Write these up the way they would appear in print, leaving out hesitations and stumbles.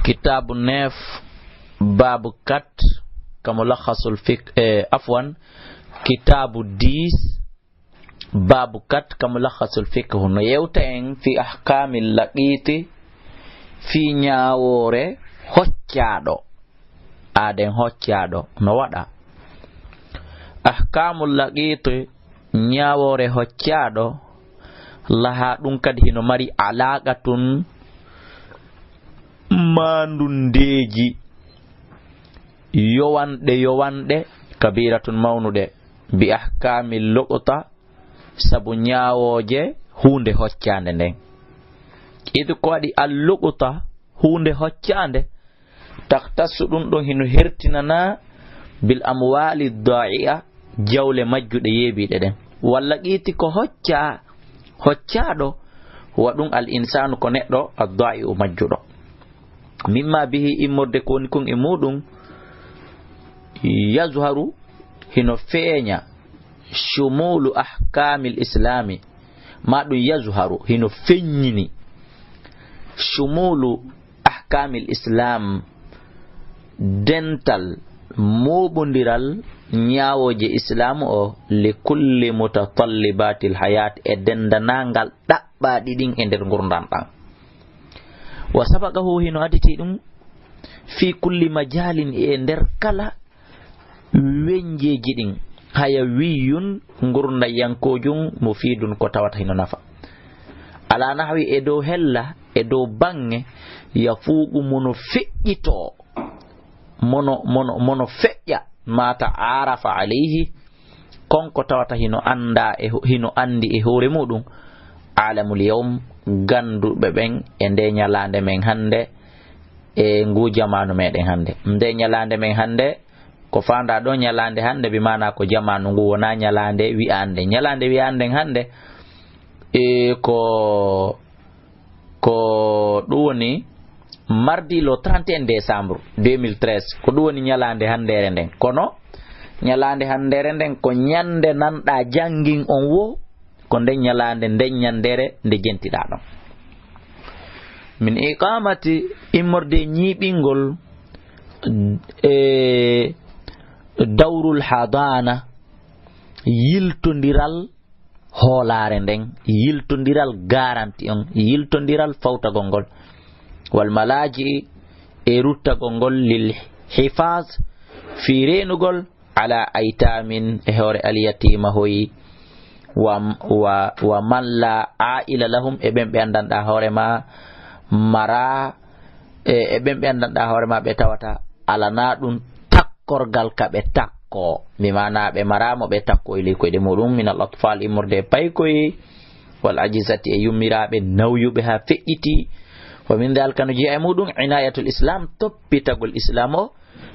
kitabu 9 babu 4 kamulakhasul fiqh afwan kitabu 10 babu 4 kamulakhasul fiqh no yewta en fi ahkamil laqiti fi nyaawore hoccaado aden hoccaado no wada ahkamul laqiti nyaawore hoccaado laha dum kadi hino mari alaqatun mandundeji yowande kabiratun mawnude bi ahkamil luqta sabu nyaawoje hunde hoccande nden idu ko wadi al luqta hunde hoccande taktasu dum don hino hertinana bil amwali da'iya jawle majjude yebide den walla qiti ko hoccaado wadum al insanu ko neddo ad-da'iu majjudo mimma bihi immorde ko woni kon e mudum yazharu hino feenya shumulu ahkamil islami ma dum yazharu hino fenyini shumulu ahkamil islam dental mobondiral nyaawoje islam o li kulli mutatallibatil hayat e dendanangal dabba didin e der gurdam tan wa sabaqahu hino aditi dum fi kulli majalin e der kala wenjeji din haya wiyun ngurna yankojum mufidun ko tawata hino nafa ala nahwi e do hella e do bange yafuqu mono feƴƴito mono feƴƴa mata arafa alayhi konko tawata hino anda e hino andi e hore mudum alamul yawm ganduɓe ɓen e nde nyalande men hande e ngu jamanu meden hande nde nyalande men hande ko fanda do nyalande hande bi mana ko jamanu ngu wona nyalande wi'ande hande e ko duwoni mardi lo 31 décembre 2013 ko duwoni nyalande handere nden kono nyalande handere nden ko nyande nanda jangin on wo ko nden nyalande nden nyandere nde jentida don min iqamati immorde nyibingol dawrul hadana yiltondiral holare nden yiltondiral garanti on yiltondiral fawtagol ngol wal malaji e ruttagol ngol lil hifaz fi renugol ala aitamin e hore al yatima hoyi wa man la aila lahum e ben be andanda hore ma mara e ben be andanda hore ma be tawata ala na dum takkorgal ka be takko mi mana be maramo be takko ili ko de mudum min al atfal imurde paykoy wal ajizati e yumirabe nawyube ha fe'iti wa min dal kanu ji ay mudum inayatul islam toppitagol islamo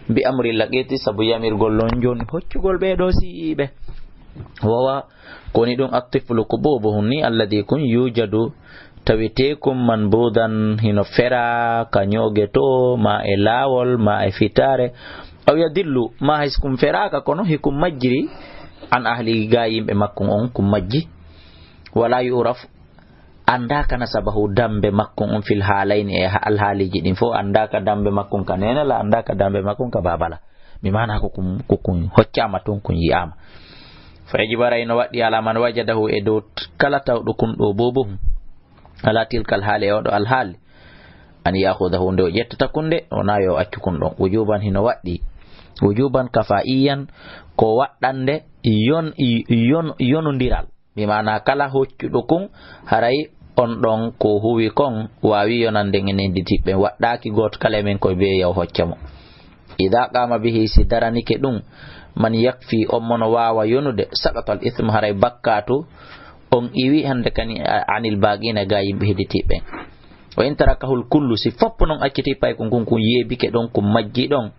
bi amri laqiti sabu yamirgol lonjon hoccugol be do siibe wawa koni dum attiflu kububuhum ni alladhi kun yujadu tawitekum manbudan hino fera kanyoge to ma e lawol ma e fitare aw yadillu ma hiskum feraka kono hikum majri an ahli gayimbe makkum on kum majji wala yuraf andaka nasabahu dambe makkum on fil halain e al haliji din fo andaka dambe makkum kanena la andaka dambe makkum ka babala mi mana ko kun hoccama ton kun yi'ama fa jibara ino waddi ala man wajadahu e do kala tawdo kun do bobo ala tilkal hali o do al hali an yakhudahu ndo jettata kunde ona yo accu kun don wujuban hino waddi wujuban kafaiyan ko waddande yonondiral mi mana kala hoccudo kun haray on don ko huwi kon wawi yonande ngene tibbe waddaki got kala men ko be yaw hoccamo ida qama bihi sidarani ke dum man yakfi on mono wawa yonude saqatal ithm haray bakkatu on iwi hande kani anil bagina ga yimbe heditibe o intarakahul kullu si fop non acciti pay ko gonku yebike don ko majji don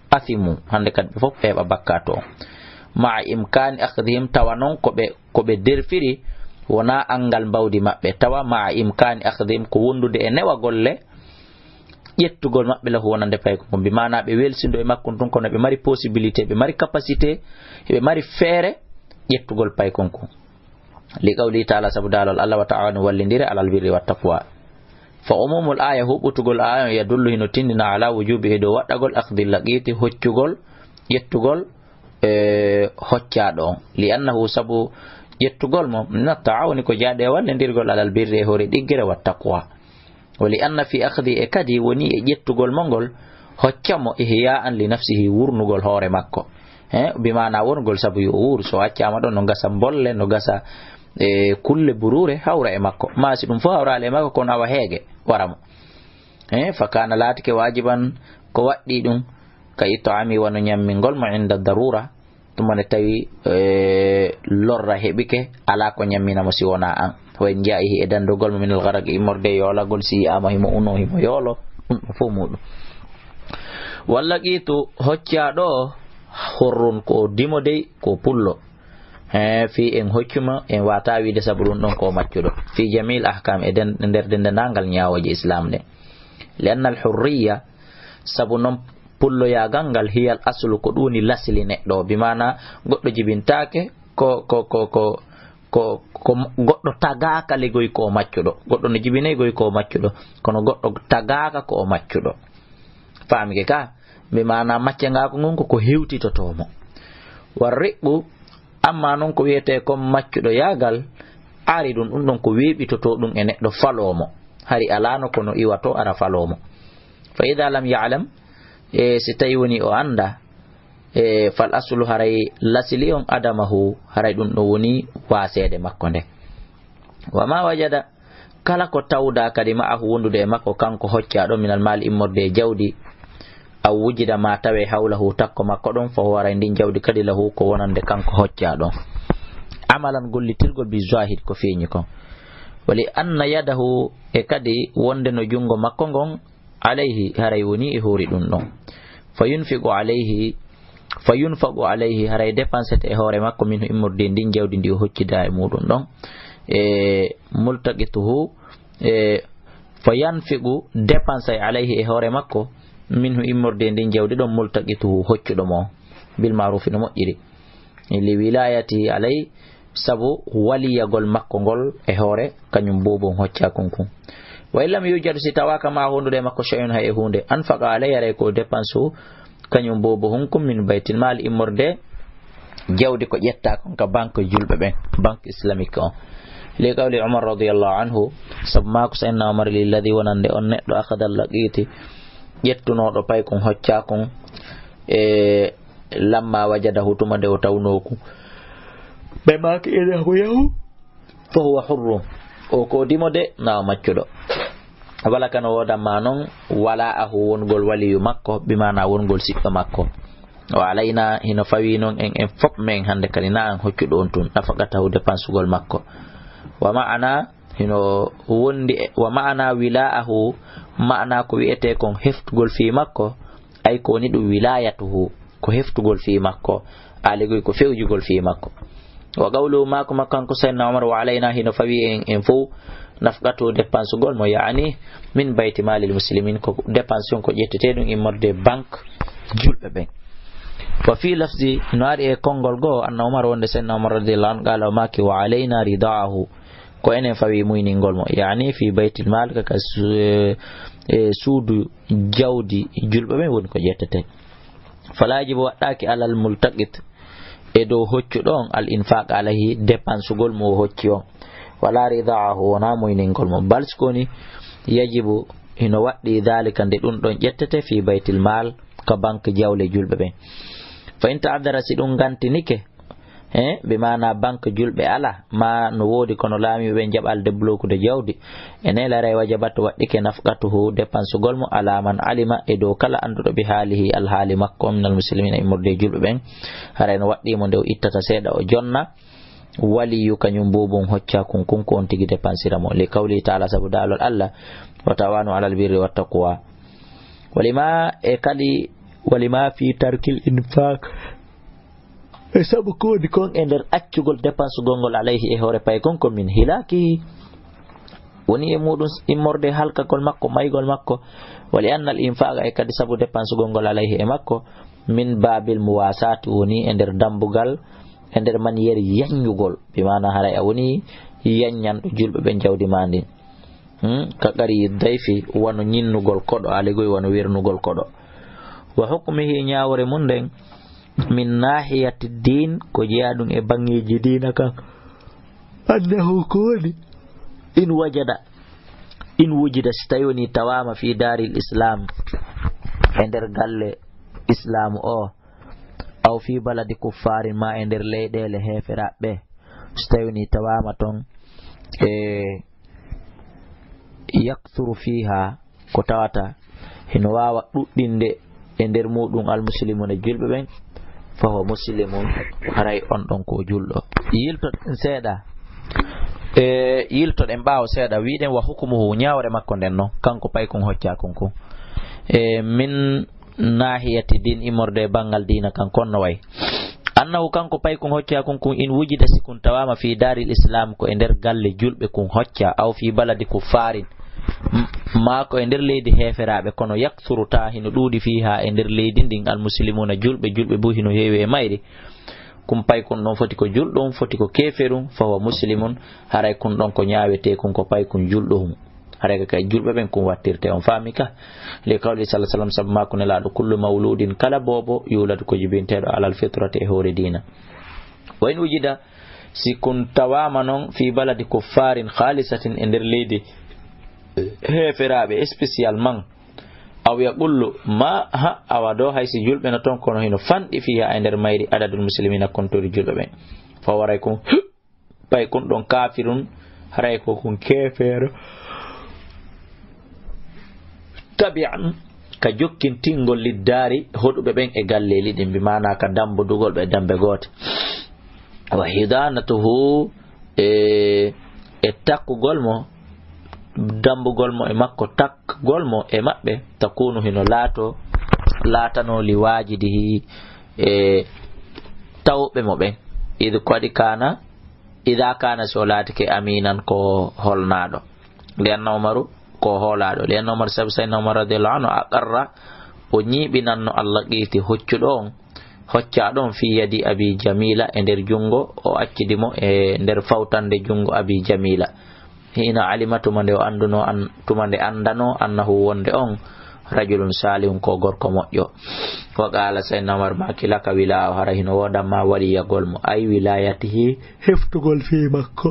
afimu hande kad fop e bakkatu ma imkan akhdhim tawanon ko be derfiri wona angal bawdi mabbe tawa ma imkan akhdhim ko wondude e newa golle yettugol mabbe la wonande pay ko bi mana be welsindo e makkon ton kono be mari possibilité be mari capacité be mari fere yettugol pay konko li qawli ta'ala sabdalal Allah wa ta'ala wallindire alal birri wat taqwa فعموم الآية هو تقول آية يدل هنتين على وجوب هدو واتقول أخذ اللقيت هتقول يتقول هتشادون لأنه سبو يتقول من التعاون كجاد والندير على البر هوري ديجر والتقوى ولأن في أخذ إكادي وني يتقول منقول هتشامو إحياء لنفسه ورنقول هوري مكو بمعنى ورنقول سبو يور سو أتشامو نغسا مبول نغسا كل بروري هوري مكو ما سيدون فهوري مكو كون أوا هيجي ورمو فكان لاتك واجبا كوادي دون كي طعامي ونيام من قول ما عند الضرورة ثم نتوي لور هبك على كون يمينا مسيونا أن وإن جائه إذن دقول من الغرق إمر دي يولا قول سي أما همو أنو همو يولو مفهومو walla gitu hoccaɗo horron ko dimo dey ko pullo fi en hoccuma en wata wiide sabu ɗum ɗon ko maccuɗo fi jamil ahkam e nder dendangal ñawoje islam ɗe lianna alhurriya sabu noon pulloyagal ngal hiyal aslu ko ɗuni lasli neɗɗo bimana goɗɗo jibintake ko goɗɗo tagaka ligoy ko maccuɗo goɗɗo no jibinay goy ko maccuɗo kono goɗɗo tagaka ko maccuɗo famike ka bimana maccengako ngon ko hewtitotomo warriɓɓu amma non ko wiyete ko maccuɗo yagal ari ɗum ɗon ko weɓitoto ɗum e neɗɗo falomo hari alano kono iwato ara falomo fa ida lam ya'lam si tawi woni o anda fal aslu haray lasili on adamahu haray ɗum ɗo woni wasede makko nde wama wajada kala ko tawda kadi ma'ahu wondude e makko kanko hoccaɗo minal mal immorde e jawdi aw wujida ma tawe hawlahu takko makko ɗon fo waray ndin jawdi kadi lahu ko wonande kanko hoccaɗo amalan gollitirgol bi zahid ko feeñi kon wali anna yadahu e kadi wonde no jungo makko ngon alayhi haray woni e hoori ɗum ɗon fayunfagu alayhi haray dépensete e hoore makko min immorde ndin jawdi ndi o hoccida e muɗum ɗon multaqituhu fayanfigu dépense alayhi e hoore makko minhu immorde ndin jawdi ɗon multaqituhu hoccuɗo mo bil ma'ruf no moƴƴiri li wilayati alay sabu waliyagol makko ngol e hoore kañum bobon hocca kunkun wa illam yujadu si tawaka ma hondude makko shay'un hay e hunde anfaqa alay aray ko dépense kañum bobo hunkum min baytil mal immorde jawdi ko ƴetta kon ka banque julɓe ɓen banque islamique on li qawli umar radiyallahu anhu sabu mako sayyidina umar lilladi wonande on neɗɗo akadal laqiti ƴettunoɗo pay kon hocca kon lamma wajadahu tuma nde o tawnoku ɓe maki ene ko yahu fa huwa hurrum o ko dimode na maccuɗo wala kano wodanma noon wala ahu wongol waliyu makko bimana wongol siɓɓe makko o alayna hino fawi noon en fop men hande kadi na an hoccuɗo on tun nafaqatahu dépensugol makko wa ma'ana hino wondi wa ma'ana wila'ahu ma'ana ko wi'ete kon heftugol fi makko ay ko woni ɗum wilayatuhu ko heftugol fi makko aligoy ko fewjugol fi makko wa qawlu mako makkan ko sayyidina umar wa alayna hino fawi en fo nafqatu dépensugol mo yaani min bayti malil muslimin ko dépension ko ƴettete ɗum immorde banque julɓe ɓen wa fi lafzi no ari e konngol goo anna umar wonde sayyidina umar radiyallahu anhu qala maki wa alayna ridaahu ko enen fawi muyningol mo yaani fi baytil mal kaka suudu jawdi julɓe ɓen woni ko ƴettete fala jibo waɗɗaki alal multaqit e dow hoccuɗo on al infaq alayhi dépensugol mo hocci on wala ridaahu wona muyningol mo bal skoni yajibu hino waɗɗi dhalika nde ɗum ɗon ƴettete fi baytil mal ko banque jawle julɓe ɓen fa in ta'addara si ɗum gantinike be mana banque julɓe ala ma no wodi kono laami ɓe jaɓal débloqude jawdi ene laray wajabat waɗɗike nafqatuhu dépensugol mo ala man alima e dow kala anduɗo bi haalihi alhaali makko minal muslimina immorde julɓe ɓen haray no waɗɗimo nde o ittata seeɗa o jonna waliyu kañum bobum hocca kunkun ko on tigi dépensira mo li kawli ta'ala sabu daalol Allah wa tawanu alal birri wat taqwa walima e kadi walima fi tarkil infaq e sabu ko woni kon e nder accugol dépensugol ngol alayhi e hoore pay kon ko min hilaki woni e muɗum immorde halkagol makko maygol makko wali anna al infaqa e kadi sabu dépensugol ngol alayhi e makko min babil muwasati woni e nder dambugal e nder maniére yaññugol bimana haray a woni yaññanɗo julɓe ɓen jawdi ma ndin ka qari dayfi wano nyinnugol kodo alegoy wano wernugol kodo wa hukmihi nyaawre mun den min nahiyati din ko jeadum e bangeji dina kan annahu koni in wujida stayoni tawama fi daril islam ender galle islam o aw fi baladi kuffarin ma ender leydele heferaɓe stayoni tawama ton yakthuru fiha ko tawata hino wawa ɗuɗɗinde e nder muɗum almuslimuna julɓe ɓen fahuwa muslimun haray on ɗon ko julɗo yiltoɗen ɓaawo seeɗa wiɗen wa hukumuhu ñawre makko nden noon kanko pay kon hocca konko min nahiyati din imorde bangal dina kan konno way annahu kanko pay kon hocca konko in wujida sikun tawama fi daril islam ko e nder galle julɓe kun hocca aw fi baladi kuffarin ma ko e nder leydi heferaɓe kono yaksuruta hino ɗuuɗi fiha e nder leydi ndin almuslimuna julɓe bo hino heewi e mayri kum pay kun ɗon foti ko julɗum foti ko keferum fawa muslimun haray kun ɗon ko ñawete kun ko pay kun julɗum haray kay julɓe ɓen kun wattirte on faami ka li qawli sallallahu alaihi wasallam sabu makko nelaɗo kullu mawludin kala bobo yuladu ko jibinteɗo alal fitrati e hoore dina wa in wujida si kun tawama noon fi baladi kuffarin khalisatin e nder leydi heferaɓe spécialement aw yaqullu ma ha awa do haysi julɓe no ton kono hino fanɗi fiha e nder mayri adadul muslimina kontori julɓe ɓen fa waray kun pay kun ɗon kafirun haray ko kun kefeero tabi'an ka jokkintingol liddari hoɗuɓe ɓen e galleli ɗin bi mana ka dambudugol ɓe dambe goote wa hidanatuhu e takkugol mo dambugol mo e makko takkugol mo e maɓɓe takunu hino laatano li wajidihi e tawɓe mo ɓen ida kana so laatike aminan ko holnaɗo lianna umaru ko holaɗo lianna umar sabi sayna umar radiallahu anhu aqarra o ñiɓinanno allah qiti hoccuɗo on hoccaɗon fi yadi abi jamila e nder jungo o accidimo e nder fawtande jungo abi jamila hina alima tumande o anduno tumande andano annahu wonde on rajulun salihun ko gorko moƴƴo wa qala sayna umar makilaka wila o hara hino wodanma waliyagol mo ay wilayatihi heftugol fi makko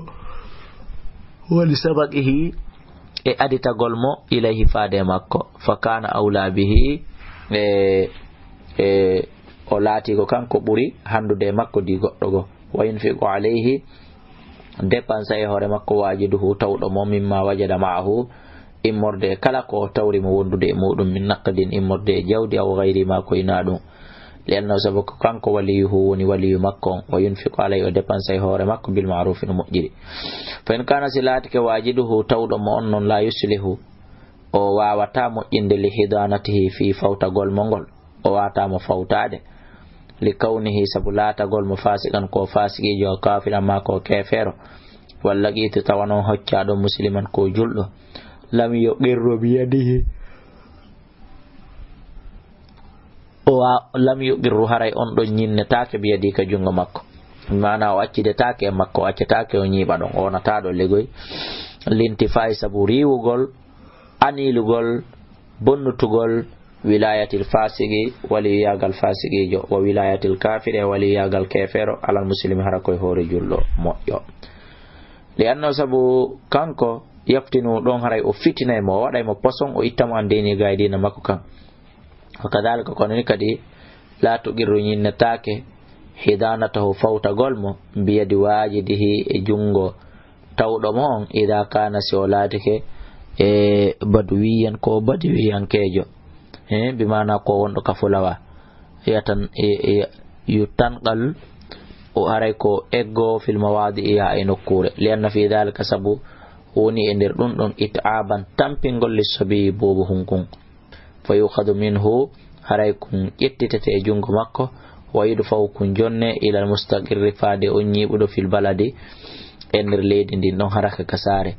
wali sabaqihi e aditagol mo ilayhi faade makko fa kana awla bihi o laati ko kanko ɓuri handude makko di goɗɗo go wa yunfiqu alayhi dépense e hoore makko wajiduhu tawɗo mo mimma wajada ma'ahu immorde kala ko tawri mo wondude e muɗum min naqdin immorde e jawdi aw gayri ma ko ina ɗum liannahu sabu ko kanko waliyuhu woni waliyu makko wa yunfiqu alayhi o dépense e hoore makko bil ma'ruf no moƴƴiri fa in kana si laatike wajiduhu tawɗo mo on noon la yuslihu o wawata moƴƴinde li hidanatihi fi fawtagol mo ngol o watamo fawtade li kawnihi sabu laatagol mo fasikan ko fasikijo kafiran ma ko kefero walla qiti tawanon hoccaɗo musliman ko julɗo lam yuqirru biyadihi lam yuqirru haray on ɗon ñinnetake biyadi ka jungo makko mana o accidetake e makko o accetake o ñiiɓa ɗon o wonataɗo legoy lintifayi sabu riwugol anilugol bonnutugol wilayatil fasigi waliyagal fasigijo wa wilayatil kafiri waliyagal kefero alal muslimi hara koye hoore julɗo moƴƴo li annahu sabu kanko yaftinu ɗon haray o fitinay mo o waɗay mo poson o ittamo andeni gaydina makko kan wa kadalika kono ni kadi la tuqirru ñinnetake hidanatahu fawtagol mo biyadi wajidihi e jungo tawɗo mo on ida kana si o laatike e baduwiyan ko baduwiyankejo bimana ko wonɗo ka fulawa yatan yutanqal o haray ko eggo fil mawadi iya e nokkure lianna fi dhalika sabu woni e nder ɗum ɗon it'aban tampingol lissabi bobo hunkun fa yukhadu minhu haray kun ƴettitete e jungo makko wa yudfaw kun jonne ila al mustaqirri faade on ñiɓuɗo fil baladi e nder leydi ndin ɗon haraka kasare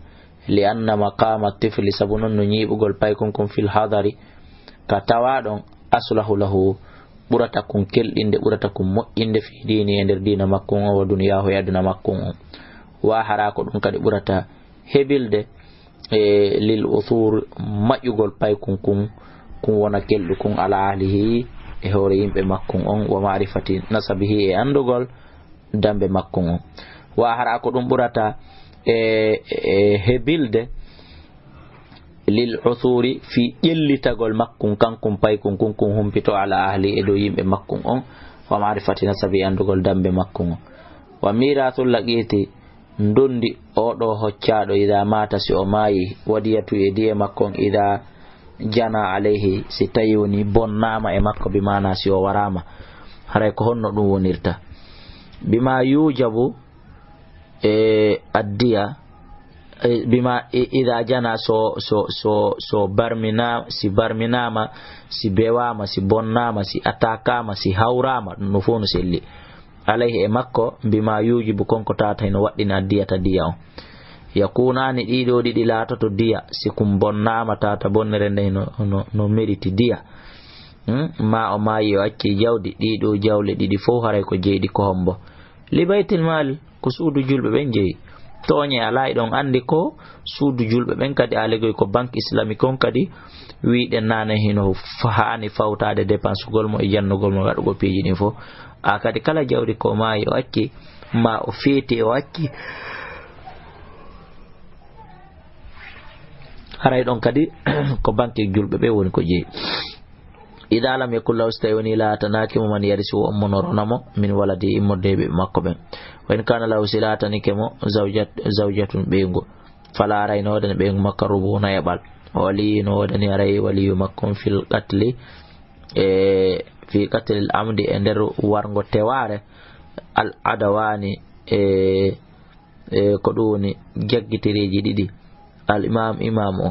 li anna maqama tifli sabu noon no ñiɓugol paykon kun fil hadari ka tawaɗon aslahu lahu ɓurata kun kelɗinde ɓurata kun moƴƴinde fi dini e nder dina makkun o wa duniyahu e aduna makkun on wa hara ko ɗum kadi ɓurata heɓilde lil uthur majugol pay kun wona keldu kun ala ahlihi e hore yimbe makkon on wa ma'rifati nasabihi e andugol dambe makkon on wa hara ko dum burata hebilde lil uthuri fi ƴellitagol makkon kankon pay kun humpito ala ahli e do yimbe makkon on wa ma'rifati nasabi andugol dambe makkon on wa mirathul laqiti ndondi odo hoccado ida mata si o mayi wadiyatu e diye makkon ida jana alayhi si tayoni bonnama e makko bi mana si o warama haray ko honno dum wonirta bima yujabu addiya bima ida jana so barminama si bewama si bonnama si atakama si hawrama no fonu selli alayhi e makko bima yujibu konko tata hino waddina diyata diya on yakunani ɗiɗo ɗiɗi laatoto diya si kum bonnama tata bonnere nde no mériti diya ma o mayi o acci jawdi ɗiɗo jawle ɗiɗi fof haray ko jeyɗi ko hombo li baytil mal ko suudu julɓe ɓen jeeyi toñe ala e ɗon andi ko suudu julɓe ɓen kadi alegoy ko banque islamique on kadi wiɗen nane hino hani fawtade dépense gol mo e jannugol mo waɗugo piiji ɗin fof a kadi kala jawdi ko mayi o acci ma o feeti o acci haray ɗon kadi ko banque julɓe ɓe woni ko jeeyi ida lam yakul law stay woni laatanaki mo man yarisi o monoronamo min waladi immodeɓe makko ɓen wa in kana law silatanike mo zawjatun ɓeygu fala arayno wodani ɓeygu makka rubuna yaɓal wali no wodani aray waliyu makko fil qatli fi qatli al amdi e nder wargo teware al adawani ko ɗum woni jaggitireji ɗiɗi al imam o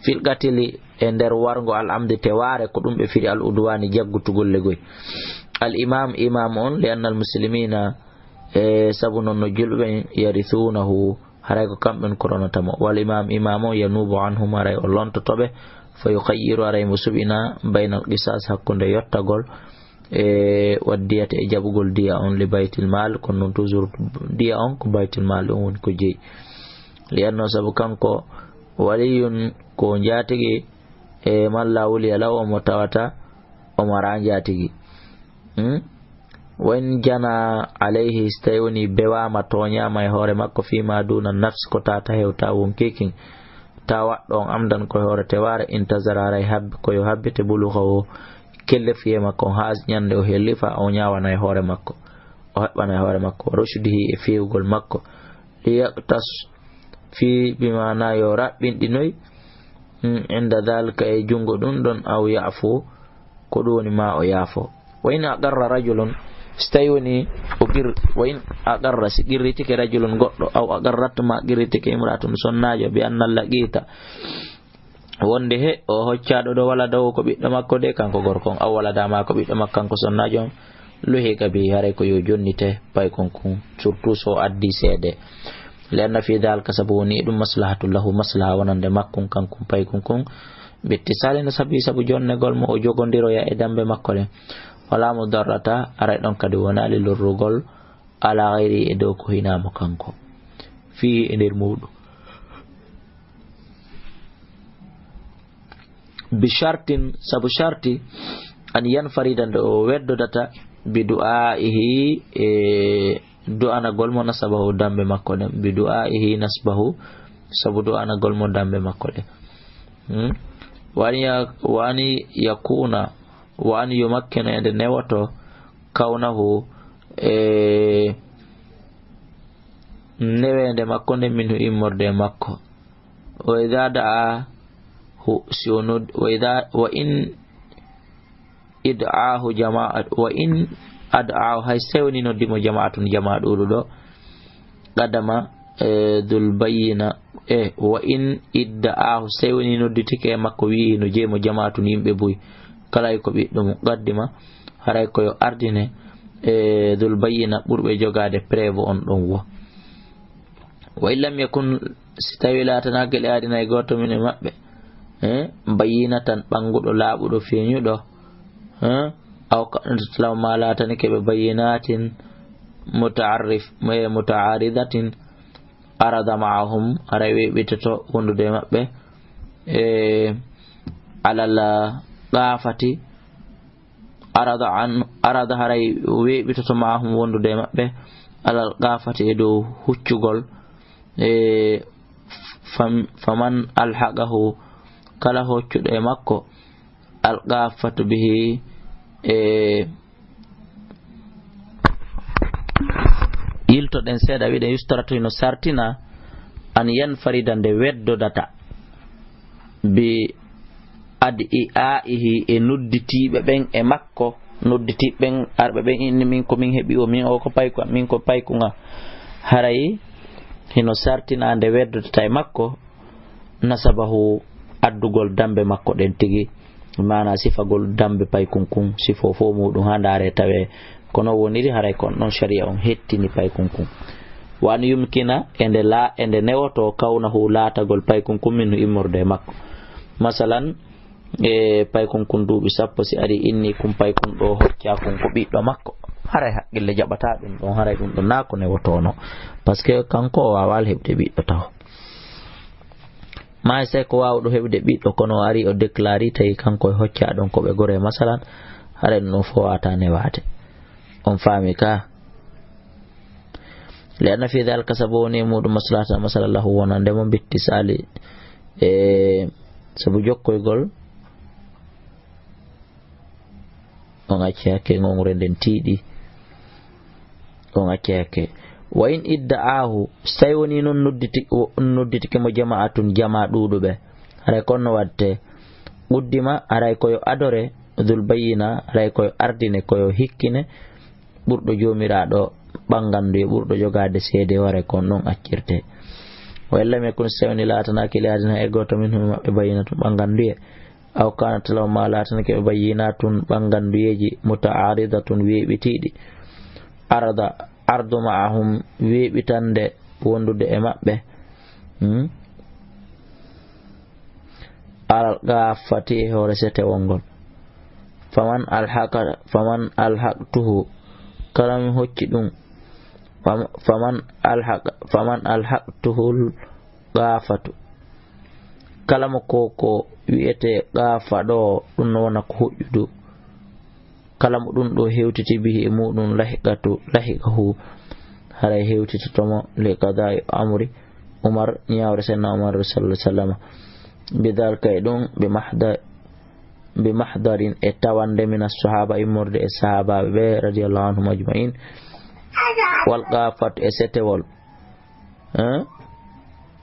fil qatli e nder wargo al amdi teware ko ɗum ɓe firi al udwani jaggutugolle goy al imam on li anna al muslimina sabu non no julɓe yarithunahu haray ko kamɓen koronatamo wal imam o yanubu anhum haray o lontotoɓe fa yukhayyiru haray mo suɓina bayna al qisas hakkunde yottagol waddiyata e jaɓugol diya on li baytil mal kono noon toujours diya on ko baytil mal ɗum woni ko jeeyi li anno sabu kanko waliyun ko jatigi malla wuliya law omo tawata omo ra jatigi wen jana alayhi so tawi woni bewama toñama e hoore makko fima duna nafs ko tata hewta won kekin ta waɗɗon amdan koye hoore teware intazara aray habbe koyo habbete buluha o kelle fiye makko ha ñande o hellifa o ñawana e hoore makko o heɓɓana e hoore makko rushdihi e fewugol makko liyaqtas fi bimana yo raɓɓinɗinoy inda dhalika e jungo ɗum ɗon aw yafu ko ɗum woni ma o yaafo wa in aqarra rajulun so tawi woni o wa in aqarra si qirritike rajulun goɗɗo aw aqarrat ma qirritike imratun sonnajo bi anna laqita wonde he o hoccaɗo ɗo wala daw ko ɓiɗɗo makko de kanko gorkon aw wala dama ko ɓiɗɗo makko kanko sonnajo on lohi gabi haray ko yo jonnite pay konkon surtout so addi seede لأن في ذلك سبوني دم مصلحة له مصلحة ونند مكون كنكم بايكون باتصال نسبي سبو جون نقول مو جوغون ديرو يا إدام بمكولي ولا مضرة أريدون كدونا للرغول على غير إدوكو هنا مكانكو فيه إنير مود بشرط سبو شرطي أن ينفرد ودو داتا بدعائه du'ana golmo nasabahu dambe makko de bi du'aihi nasbahu sabu du'ana golmo dambe makko de wani yakuna wani yumakkina ende newato kaunahu newende makko de minhu immorde makko wa idha da'a hu siunud wa in id'ahu jama'at wa in ad'ahu hay sewni noddimo jama'atun jama'a ɗuɗuɗo qadama dhul bayyina wa in idda'ahu sewni nodditike makko wi no jeemo jama'atun yimɓe buy kala ko ɓiɗɗo qaddima haray ko yo ardine dhul bayyina ɓurɓe jogade preuve on ɗon wo wa illam yakun si tawi latanagel adina e goto min e maɓɓe bayyinatan ɓanguɗo laaɓuɗo feeñuɗo aw kanat lahum ma latani keɓe bayinatin mutaaridatin arada maahum aray weɓitoto wondude maɓɓe alal gafati arada haray weɓitoto maahum wondude maɓɓe alal gafati e dow huccugol faman alhaqahu kala hoccuɗo e makko algafatu bihi yiltoɗen seeɗa wiɗen yustaratu no sartina an yanfarida nde weddodata bi adi'iaihi e nodditiɓe ɓen e makko nodditiɓen arɓe ɓen inni min ko min heɓi o min o ko payku min ko paykuga haray hino sartina nde weddodata e makko nasabahu addugol dambe makko ɗen tigi mana sifagol dambe paykunkun sifo fo muɗum ha ndaare tawe kono woniri haray kon non sharia on hettini paykunkun wan yumkina ende newoto kawnahu laatagol paykunkun min no immorde makko masalan paykunkun duuɓi sappo si ari inni kum paykun ɗo hoccakun ko ɓiɗɗo makko haray haqqille jaɓata ɗum ɗon haray ɗum ɗon na ko newotono par ce que kanko o wawal heɓde ɓiɗɗo taw ma sai ko wawɗo heɓde ɓiɗɗo kono ari o déclari tawi kanko e hocca ɗon koɓe gore masalan haray ɗum fo wata newade on faami ka lianna fi dhalika sabu woni muɗum maslahata masalallahu wonande mo bitti sali sabu jokkoygol on acci hakke ngongre nden tiiɗi on acci hakke wa in idda'ahu sai woni non nodditike mo jama'atun jama ɗuɗuɓe haray konno watte ɓuddima haray koyo adore dul bayina haray koyo ardine koyo hikkine ɓurɗo jomiraɗo ɓangandu e ɓurɗo jogade seede ware kon non accirte wa lam yakun sawni latanaki ladina e goto min maɓɓe bayinatun ɓanganduye aw kanat law ma latanake ɓe bayinatun ɓanganduyeji mutaaridatun weɓitiɗi ardu ma'ahum weɓitande wondude e maɓɓe algafati e hoore setewol ngol faman alhaqtuhu kala mi hocci ɗum faman alhaqtuhu gafatu kala mo koko wi'ete gafa ɗo ɗum no wona ko huƴƴudu kala mo ɗum ɗo hewtiti bihi e muɗum lahiqahu haray hewtitatomo li qada'i amri umar ñawre senna umar sallallahu alaihi wasallam bidalka e ɗum bi mahdarin e tawande min as-sahaba immorde e sahabaɓe ɓe radiyallahu anhum ajma'in wal gafat e setewol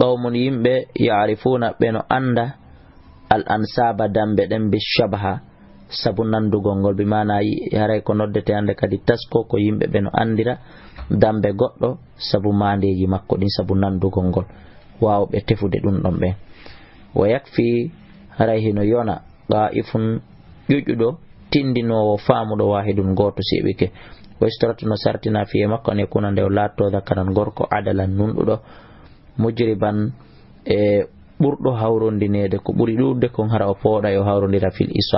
qawmun yimɓe ya'rifuna ɓe no anda al ansaba dambe ɗen bi shabaha sabu nandugol ngol bi mana haray ko noddete hande kadi tasko ko yimɓe ɓe no andira dambe goɗɗo sabu mandeji makko ɗin sabu nandugol ngol wawɓe tefude ɗum ɗon ɓe wa yakfi haray hino yona qa'ifun ƴuƴuɗo tindinowo faamuɗo wahidun goto siɓike wa istaratu no sartina fiye makko ne kuna nde o latto zakaran gorko adalan nunɗuɗo mujriban e ɓurɗo hawrondinede ko ɓuri ɗuɗde kon hara o pooɗa e o hawrodira fil islam